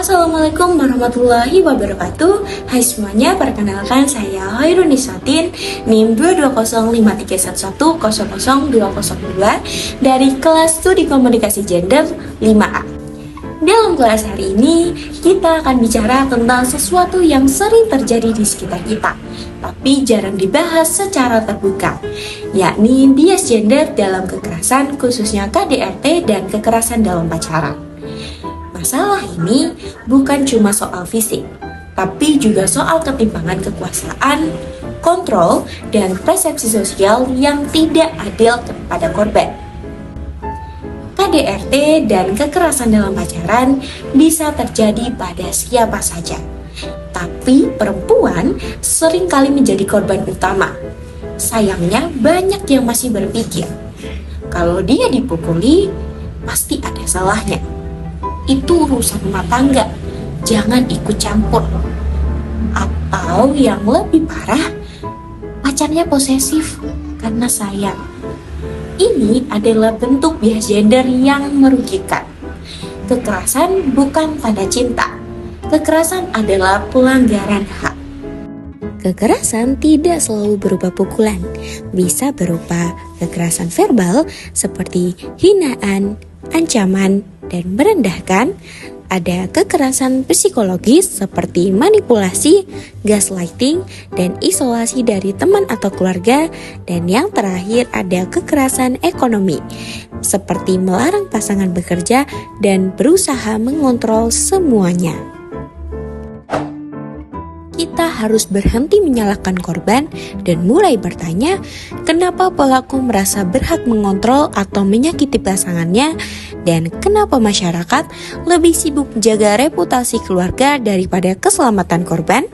Assalamualaikum warahmatullahi wabarakatuh. Hai semuanya, perkenalkan saya Hoirun Nisatin, NIM 2205311000202 dari kelas Studi Komunikasi Gender 5A. Dalam kelas hari ini, kita akan bicara tentang sesuatu yang sering terjadi di sekitar kita, tapi jarang dibahas secara terbuka, yakni bias gender dalam kekerasan, khususnya KDRT dan kekerasan dalam pacaran. Masalah ini bukan cuma soal fisik, tapi juga soal ketimpangan kekuasaan, kontrol, dan persepsi sosial yang tidak adil kepada korban. KDRT dan kekerasan dalam pacaran bisa terjadi pada siapa saja, tapi perempuan seringkali menjadi korban utama. Sayangnya banyak yang masih berpikir, kalau dia dipukuli, pasti ada salahnya. Itu urusan rumah tangga, jangan ikut campur. Atau yang lebih parah, pacarnya posesif karena sayang. Ini adalah bentuk bias gender yang merugikan. Kekerasan bukan tanda cinta. Kekerasan adalah pelanggaran hak. Kekerasan tidak selalu berupa pukulan, bisa berupa kekerasan verbal seperti hinaan, ancaman, dan merendahkan. Ada kekerasan psikologis seperti manipulasi, gaslighting, dan isolasi dari teman atau keluarga. Dan yang terakhir ada kekerasan ekonomi seperti melarang pasangan bekerja dan berusaha mengontrol semuanya. Kita harus berhenti menyalahkan korban dan mulai bertanya, kenapa pelaku merasa berhak mengontrol atau menyakiti pasangannya, dan kenapa masyarakat lebih sibuk menjaga reputasi keluarga daripada keselamatan korban?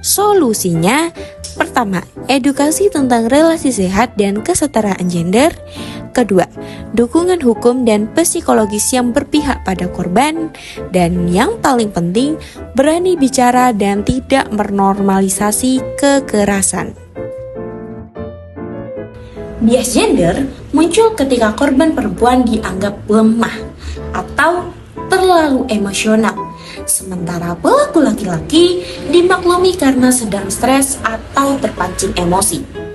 Solusinya, pertama, edukasi tentang relasi sehat dan kesetaraan gender. Kedua, dukungan hukum dan psikologis yang berpihak pada korban. Dan yang paling penting, berani bicara dan tidak menormalisasi kekerasan. Bias gender muncul ketika korban perempuan dianggap lemah atau terlalu emosional, sementara pelaku laki-laki dimaklumi karena sedang stres atau terpancing emosi.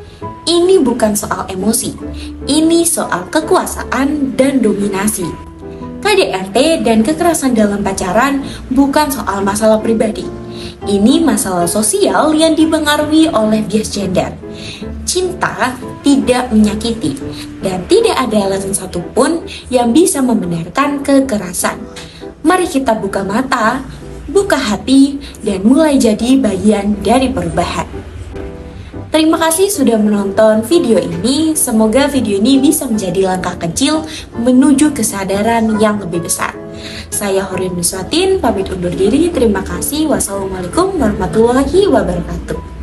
Ini bukan soal emosi, ini soal kekuasaan dan dominasi. KDRT dan kekerasan dalam pacaran bukan soal masalah pribadi. Ini masalah sosial yang dipengaruhi oleh bias gender. Cinta tidak menyakiti, dan tidak ada alasan satupun yang bisa membenarkan kekerasan. Mari kita buka mata, buka hati, dan mulai jadi bagian dari perubahan. Terima kasih sudah menonton video ini. Semoga video ini bisa menjadi langkah kecil menuju kesadaran yang lebih besar. Saya Hoirun Nisatin, pamit undur diri. Terima kasih. Wassalamualaikum warahmatullahi wabarakatuh.